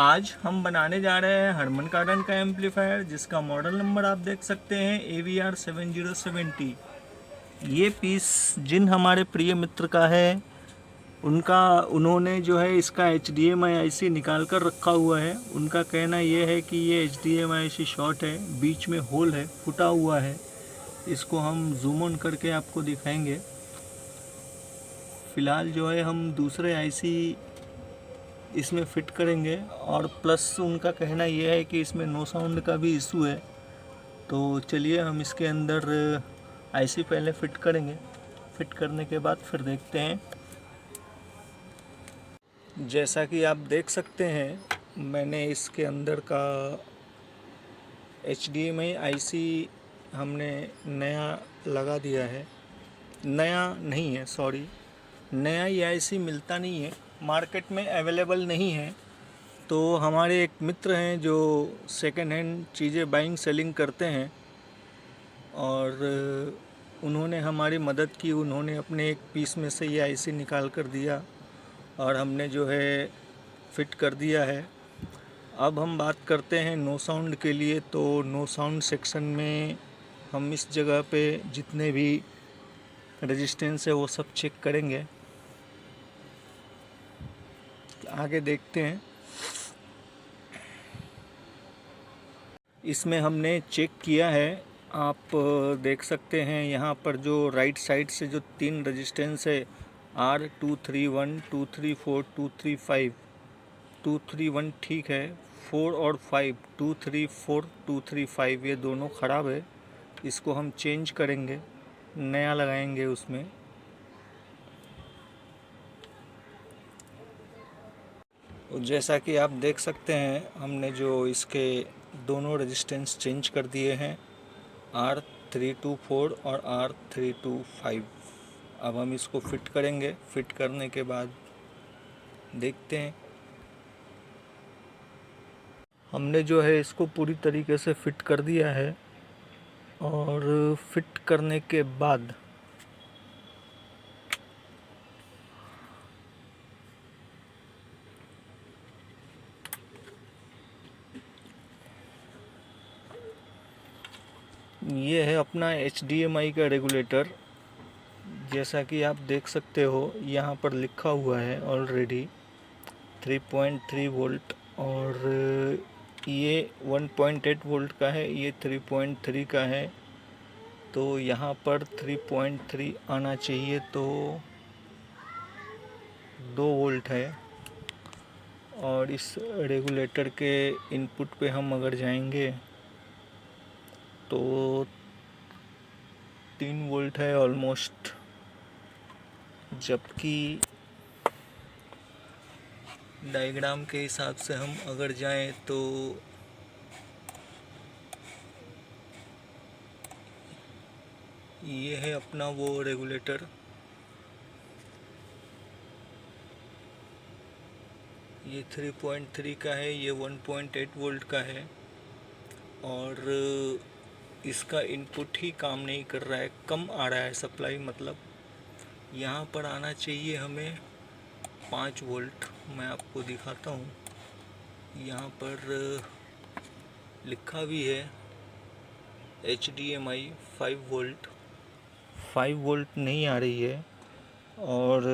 आज हम बनाने जा रहे हैं हरमन कार्डन का एम्पलीफायर, जिसका मॉडल नंबर आप देख सकते हैं AVR 7070। ये पीस जिन हमारे प्रिय मित्र का है, उन्होंने जो है इसका HDMI IC निकाल कर रखा हुआ है। उनका कहना यह है कि ये HDMI IC शॉर्ट है, बीच में होल है, फुटा हुआ है। इसको हम जूम ऑन करके आपको दिखाएंगे। फ़िलहाल जो है हम दूसरे IC इसमें फ़िट करेंगे, और प्लस उनका कहना यह है कि इसमें नो साउंड का भी इशू है। तो चलिए हम इसके अंदर IC पहले फ़िट करेंगे, फ़िट करने के बाद फिर देखते हैं। जैसा कि आप देख सकते हैं, मैंने इसके अंदर का HDMI IC हमने नया लगा दिया है। नया नहीं है, सॉरी, नया ये IC मिलता नहीं है, मार्केट में अवेलेबल नहीं है। तो हमारे एक मित्र हैं जो सेकेंड हैंड चीज़ें बाइंग सेलिंग करते हैं, और उन्होंने हमारी मदद की। उन्होंने अपने एक पीस में से ये IC निकाल कर दिया और हमने जो है फ़िट कर दिया है। अब हम बात करते हैं नो साउंड के लिए। तो नो साउंड सेक्शन में हम इस जगह पे जितने भी रेजिस्टेंस है वो सब चेक करेंगे। आगे देखते हैं। इसमें हमने चेक किया है, आप देख सकते हैं यहाँ पर जो राइट साइड से जो 3 रेजिस्टेंस है, R231, 234, 235, 231 ठीक है, 4 और 5, 234, 235 ये दोनों ख़राब है। इसको हम चेंज करेंगे, नया लगाएंगे उसमें। जैसा कि आप देख सकते हैं, हमने जो इसके दोनों रेजिस्टेंस चेंज कर दिए हैं, R324 और R325। अब हम इसको फ़िट करेंगे। फ़िट करने के बाद देखते हैं। हमने जो है इसको पूरी तरीके से फ़िट कर दिया है, और फ़िट करने के बाद ये है अपना HDMI का रेगुलेटर। जैसा कि आप देख सकते हो, यहाँ पर लिखा हुआ है ऑलरेडी 3.3 वोल्ट, और ये 1.8 वोल्ट का है, ये 3.3 का है। तो यहाँ पर 3.3 आना चाहिए, तो 2 वोल्ट है। और इस रेगुलेटर के इनपुट पे हम अगर जाएंगे तो 3 वोल्ट है ऑलमोस्ट, जबकि डायग्राम के हिसाब से हम अगर जाएं तो ये है अपना वो रेगुलेटर। ये 3.3 का है, ये 1.8 वोल्ट का है, और इसका इनपुट ही काम नहीं कर रहा है, कम आ रहा है सप्लाई। मतलब यहाँ पर आना चाहिए हमें 5 वोल्ट। मैं आपको दिखाता हूँ, यहाँ पर लिखा भी है HDMI 5 वोल्ट। 5 वोल्ट नहीं आ रही है, और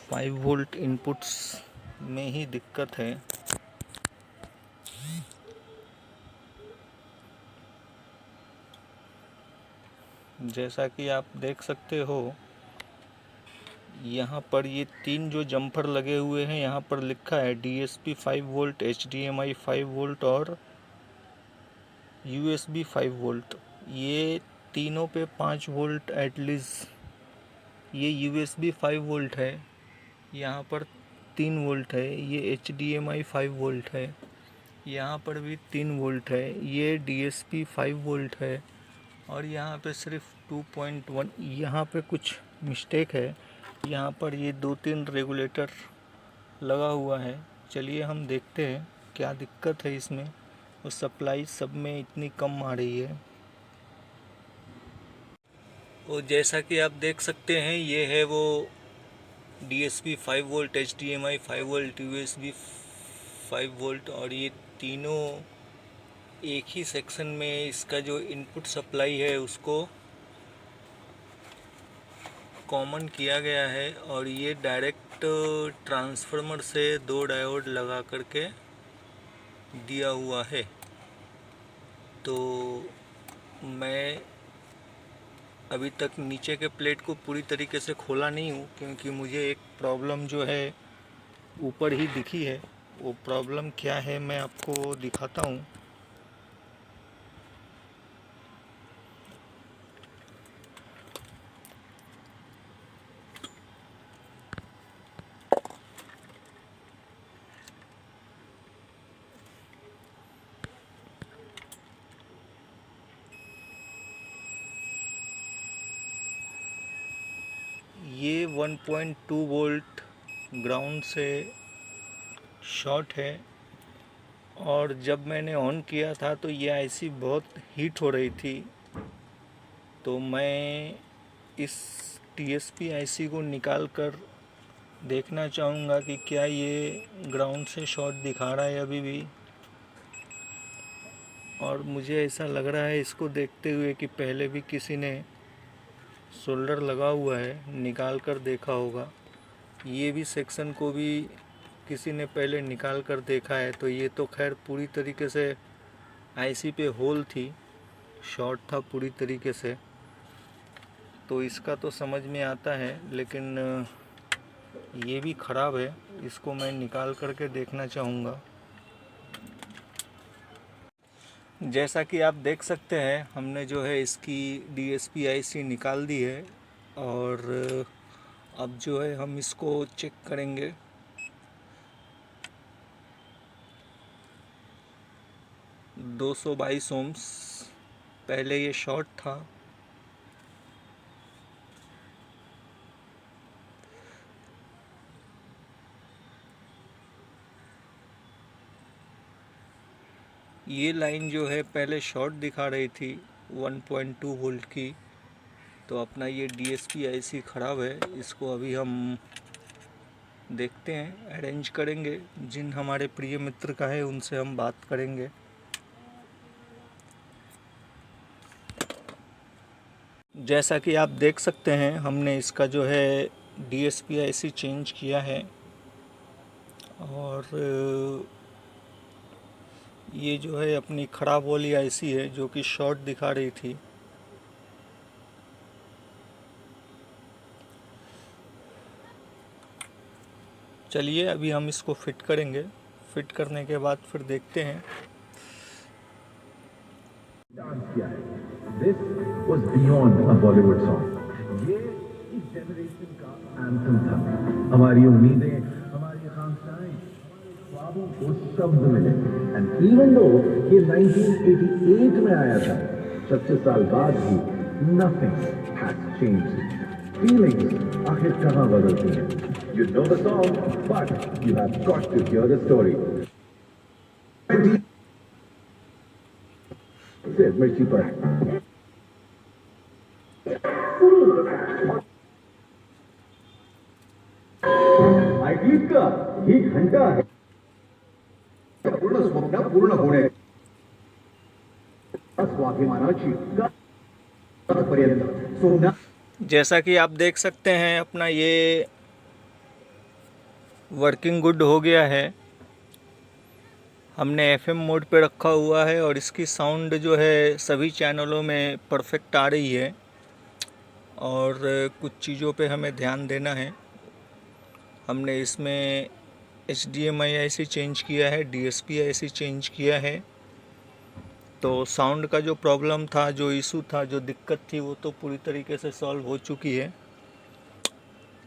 5 वोल्ट इनपुट्स में ही दिक्कत है। जैसा कि आप देख सकते हो, यहाँ पर ये 3 जो जम्पर लगे हुए हैं, यहाँ पर लिखा है DSP 5 वोल्ट, HDMI 5 वोल्ट और USB 5 वोल्ट। ये तीनों पे 5 वोल्ट एटलीस्ट। ये USB 5 वोल्ट है, यहाँ पर 3 वोल्ट है। ये HDMI 5 वोल्ट है, यहाँ पर भी 3 वोल्ट है। ये DSP 5 वोल्ट है, और यहाँ पे सिर्फ 2.1। यहाँ पे कुछ मिस्टेक है, यहाँ पर ये 2-3 रेगुलेटर लगा हुआ है। चलिए हम देखते हैं क्या दिक्कत है इसमें, और सप्लाई सब में इतनी कम आ रही है। और जैसा कि आप देख सकते हैं, ये है वो DSP 5 volt, HDMI 5 volt, USB 5 volt, और ये तीनों एक ही सेक्शन में इसका जो इनपुट सप्लाई है उसको कॉमन किया गया है। और ये डायरेक्ट ट्रांसफार्मर से 2 डायोड लगा करके दिया हुआ है। तो मैं अभी तक नीचे के प्लेट को पूरी तरीके से खोला नहीं हूँ, क्योंकि मुझे एक प्रॉब्लम जो है ऊपर ही दिखी है। वो प्रॉब्लम क्या है मैं आपको दिखाता हूँ। ये 1.2 वोल्ट ग्राउंड से शॉर्ट है, और जब मैंने ऑन किया था तो ये आईसी बहुत हीट हो रही थी। तो मैं इस टीएसपी आईसी को निकाल कर देखना चाहूँगा कि क्या ये ग्राउंड से शॉर्ट दिखा रहा है अभी भी। और मुझे ऐसा लग रहा है इसको देखते हुए कि पहले भी किसी ने सोल्डर लगा हुआ है, निकाल कर देखा होगा। ये भी सेक्शन को भी किसी ने पहले निकाल कर देखा है। तो ये तो खैर पूरी तरीके से आईसी पे होल थी, शॉर्ट था पूरी तरीके से। तो इसका तो समझ में आता है, लेकिन ये भी ख़राब है। इसको मैं निकाल करके देखना चाहूँगा। जैसा कि आप देख सकते हैं, हमने जो है इसकी DSP आईसी निकाल दी है, और अब जो है हम इसको चेक करेंगे। 222 ओम्स, पहले ये शॉर्ट था। ये लाइन जो है पहले शॉर्ट दिखा रही थी 1.2 वोल्ट की। तो अपना ये DSP आईसी ख़राब है। इसको अभी हम देखते हैं, अरेंज करेंगे। जिन हमारे प्रिय मित्र का है उनसे हम बात करेंगे। जैसा कि आप देख सकते हैं, हमने इसका जो है DSP आईसी चेंज किया है, और ये जो है अपनी ख़राब वाली आईसी है जो कि शॉर्ट दिखा रही थी। चलिए अभी हम इसको फिट करेंगे। फिट करने के बाद फिर देखते हैं। This was beyond a Bollywood song. ये इस जनरेशन का एंथम था। हमारी उम्मीदें, हमारी आकांक्षाएं, ख्वाबों को शब्द मिले। And even though ये 1988 में आया था, 36 साल बाद भी nothing has changed. Feelings आखिर कहाँ बदलती हैं? You know the song, but you have got to hear the story. मिर्ची पर ऐकलीत का ही घंटा आहे पूर्ण स्वप्न पूर्ण होणे स्वाभिमानाची पर्यंत सोना। जैसा कि आप देख सकते हैं, अपना ये वर्किंग गुड हो गया है। हमने FM मोड पे रखा हुआ है, और इसकी साउंड जो है सभी चैनलों में परफेक्ट आ रही है। और कुछ चीज़ों पे हमें ध्यान देना है। हमने इसमें HDMI आईसी चेंज किया है, DSP आईसी चेंज किया है। तो साउंड का जो प्रॉब्लम था, जो इशू था, जो दिक्कत थी, वो तो पूरी तरीके से सॉल्व हो चुकी है।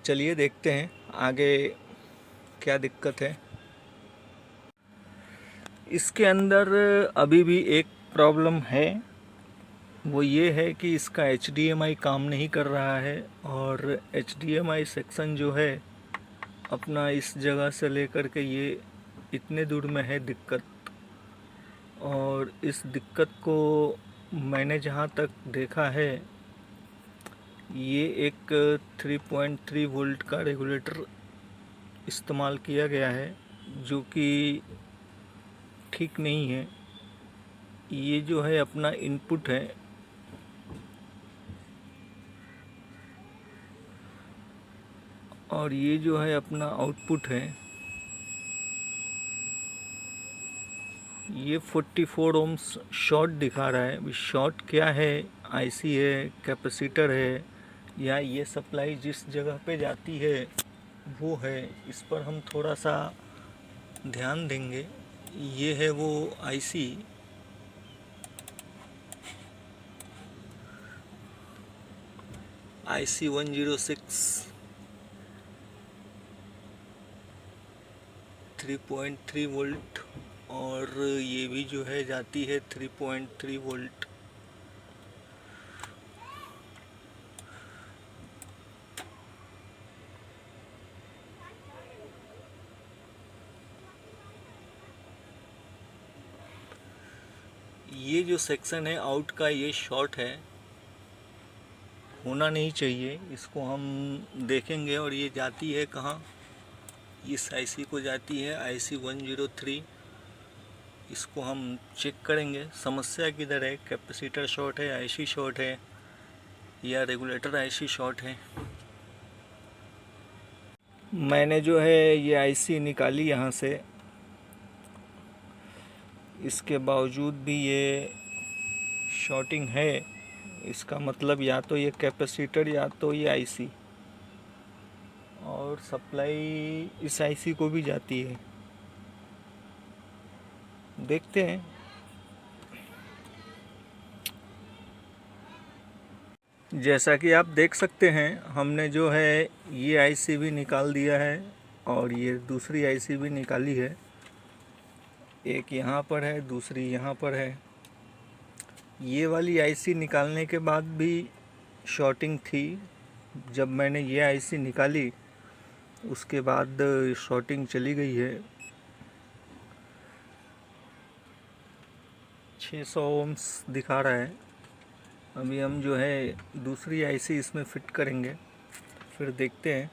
चलिए देखते हैं आगे क्या दिक्कत है। इसके अंदर अभी भी एक प्रॉब्लम है, वो ये है कि इसका HDMI काम नहीं कर रहा है। और HDMI सेक्शन जो है अपना इस जगह से लेकर के ये इतने दूर में है दिक्कत। और इस दिक्कत को मैंने जहाँ तक देखा है ये एक 3.3 वोल्ट का रेगुलेटर इस्तेमाल किया गया है, जो कि ठीक नहीं है। ये जो है अपना इनपुट है, और ये जो है अपना आउटपुट है। ये 44 ओम्स शॉर्ट दिखा रहा है। अभी शॉर्ट क्या है, आईसी है, कैपेसिटर है, या ये सप्लाई जिस जगह पे जाती है वो है, इस पर हम थोड़ा सा ध्यान देंगे। ये है वो आईसी, IC 106 3.3 वोल्ट, और ये भी जो है जाती है 3.3 वोल्ट। ये जो सेक्शन है आउट का, ये शॉर्ट है, होना नहीं चाहिए। इसको हम देखेंगे। और ये जाती है कहाँ, इस आईसी को जाती है IC 103। इसको हम चेक करेंगे समस्या किधर है, कैपेसिटर शॉर्ट है, आईसी शॉर्ट है, या रेगुलेटर आईसी शॉर्ट है। मैंने जो है ये आईसी निकाली यहाँ से, इसके बावजूद भी ये शॉर्टिंग है। इसका मतलब या तो ये कैपेसिटर या तो ये आईसी, और सप्लाई इस आईसी को भी जाती है। देखते हैं। जैसा कि आप देख सकते हैं, हमने जो है ये आईसी भी निकाल दिया है, और ये दूसरी आईसी भी निकाली है। एक यहाँ पर है, दूसरी यहाँ पर है। ये वाली आईसी निकालने के बाद भी शॉर्टिंग थी। जब मैंने ये आईसी निकाली उसके बाद शॉर्टिंग चली गई है। 600 ओम्स दिखा रहा है। अभी हम जो है दूसरी आईसी इसमें फिट करेंगे, फिर देखते हैं।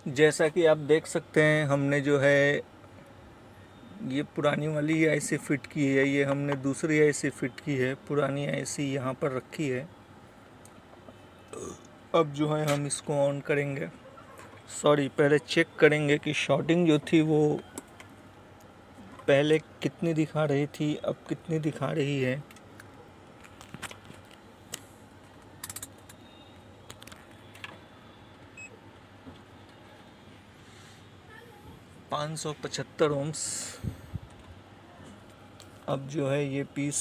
जैसा कि आप देख सकते हैं, हमने जो है ये पुरानी वाली आईसी फिट की है, ये हमने दूसरी आईसी फिट की है। पुरानी आईसी यहाँ पर रखी है। अब जो है हम इसको ऑन करेंगे। सॉरी, पहले चेक करेंगे कि शॉर्टिंग जो थी वो पहले कितनी दिखा रही थी, अब कितनी दिखा रही है। $575 ओम्स। अब जो है ये पीस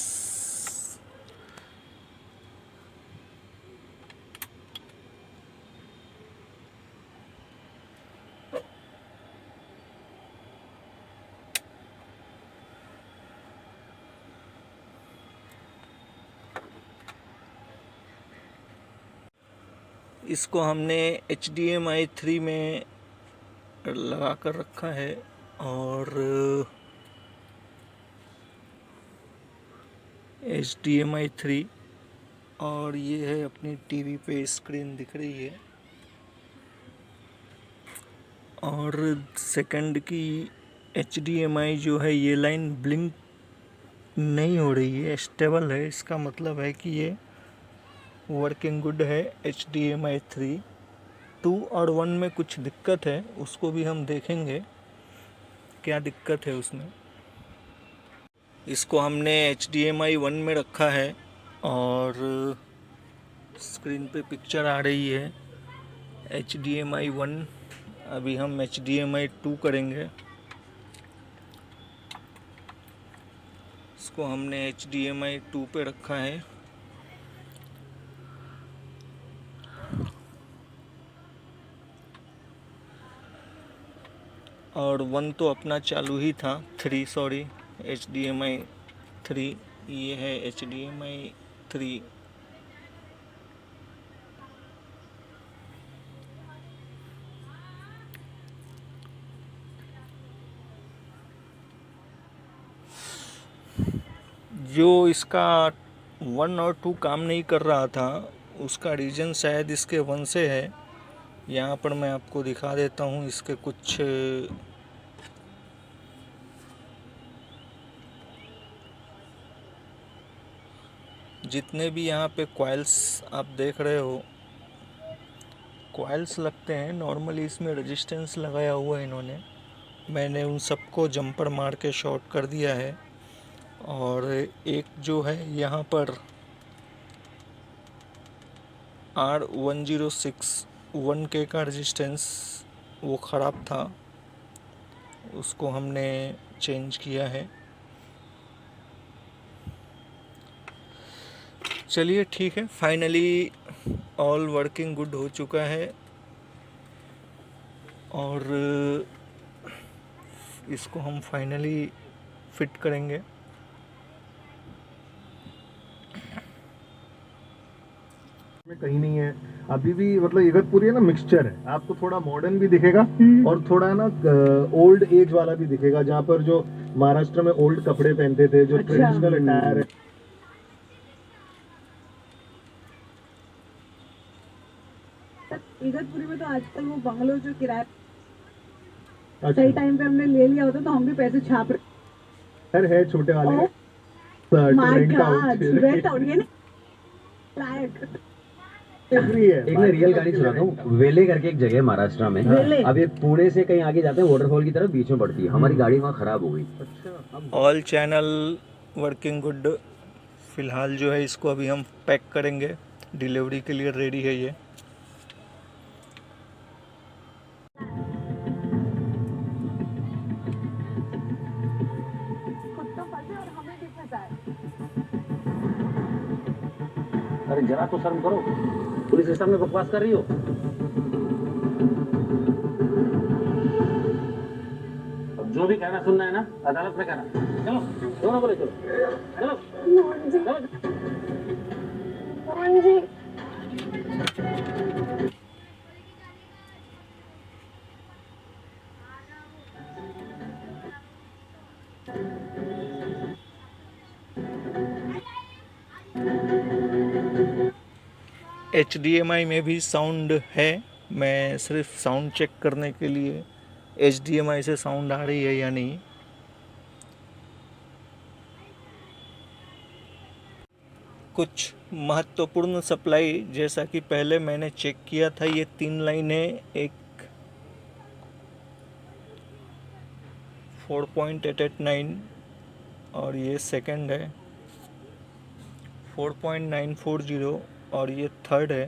इसको हमने HDMI 3 में लगा कर रखा है, और HDMI 3, और ये है अपनी टीवी पे स्क्रीन दिख रही है। और सेकंड की HDMI जो है, ये लाइन ब्लिंक नहीं हो रही है, स्टेबल है। इसका मतलब है कि ये वर्किंग गुड है। HDMI 3 2 और 1 में कुछ दिक्कत है, उसको भी हम देखेंगे क्या दिक्कत है उसमें। इसको हमने HDMI 1 में रखा है, और स्क्रीन पे पिक्चर आ रही है HDMI 1। अभी हम HDMI 2 करेंगे। इसको हमने HDMI 2 पे रखा है, और 1 तो अपना चालू ही था। 3 सॉरी, HDMI 3, ये है HDMI 3। जो इसका 1 और 2 काम नहीं कर रहा था, उसका रीज़न शायद इसके 1 से है। यहाँ पर मैं आपको दिखा देता हूँ इसके कुछ जितने भी यहाँ पे कॉइल्स आप देख रहे हो, कॉइल्स लगते हैं नॉर्मली, इसमें रेजिस्टेंस लगाया हुआ है इन्होंने। मैंने उन सबको जंपर मार के शॉर्ट कर दिया है। और एक जो है यहाँ पर R106 1K का रेजिस्टेंस वो ख़राब था, उसको हमने चेंज किया है। चलिए ठीक है, फाइनली ऑल वर्किंग गुड हो चुका है। और इसको हम फाइनली फिट करेंगे। में कहीं नहीं है अभी भी, मतलब इगतपुरी है ना, मिक्सचर है। आपको थोड़ा मॉडर्न भी दिखेगा और थोड़ा ना ओल्ड एज वाला भी दिखेगा, जहाँ पर जो महाराष्ट्र में ओल्ड कपड़े पहनते थे, जो ट्रेडिशनल अटायर है। इगतपुरी में तो आजकल वो बंगलो जो किराए सही टाइम पे हमने ले लिया होता तो हम भी पैसे छाप सर है छोटे वाले रेंट आउट ये लायक एक मैं रियल कहानी सुनाता हूँ। वेले करके एक जगह है महाराष्ट्र में। अब ये पुणे से कहीं आगे जाते हैं, वाटरफॉल की तरफ बीच में पड़ती है। हमारी गाड़ी वहाँ खराब हो गई। All channel working good. फ़िलहाल जो है इसको अभी हम पैक करेंगे, डिलीवरी के लिए रेडी है ये। खुद तो फंसे और हमें भी फंसाए। अरे जरा तो शर्म करो, पुलिस के सामने बकवास कर रही हो। अब जो भी कहना सुनना है ना, अदालत में कहना। चलो दोनों बोले, चलो चलो चलो। HDMI में भी साउंड है। मैं सिर्फ साउंड चेक करने के लिए HDMI से साउंड आ रही है या नहीं। कुछ महत्वपूर्ण सप्लाई, जैसा कि पहले मैंने चेक किया था, ये 3 लाइनें, एक 4.889 और ये सेकंड है 4.940 और ये थर्ड है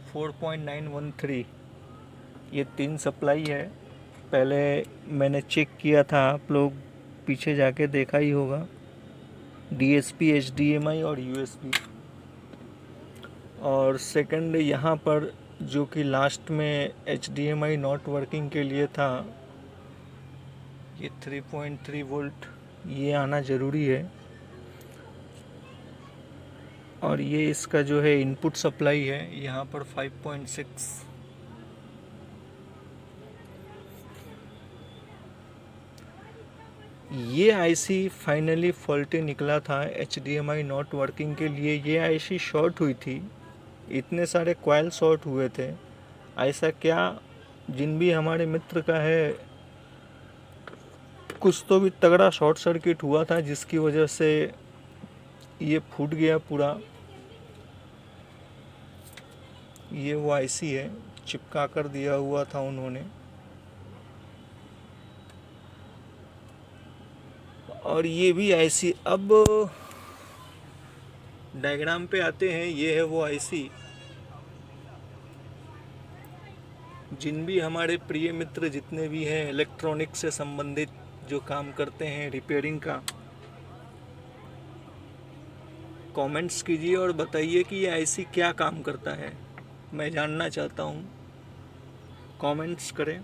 4.913। ये 3 सप्लाई है। पहले मैंने चेक किया था, आप लोग पीछे जाके देखा ही होगा, DSP, HDMI और USB। और सेकंड यहाँ पर जो कि लास्ट में HDMI नॉट वर्किंग के लिए था, ये 3.3 वोल्ट, ये आना ज़रूरी है। और ये इसका जो है इनपुट सप्लाई है, यहाँ पर 5.6। ये आईसी फाइनली फॉल्टी निकला था HDMI नॉट वर्किंग के लिए। ये आईसी शॉर्ट हुई थी, इतने सारे कॉइल शॉर्ट हुए थे। ऐसा क्या, जिन भी हमारे मित्र का है, कुछ तो भी तगड़ा शॉर्ट सर्किट हुआ था, जिसकी वजह से ये फूट गया पूरा। ये वो आईसी है, चिपका कर दिया हुआ था उन्होंने। और ये भी आईसी, अब डायग्राम पे आते हैं। ये है वो आईसी। जिन भी हमारे प्रिय मित्र जितने भी हैं इलेक्ट्रॉनिक से संबंधित जो काम करते हैं, रिपेयरिंग का, कमेंट्स कीजिए और बताइए कि ये आईसी क्या काम करता है। मैं जानना चाहता हूँ, कमेंट्स करें।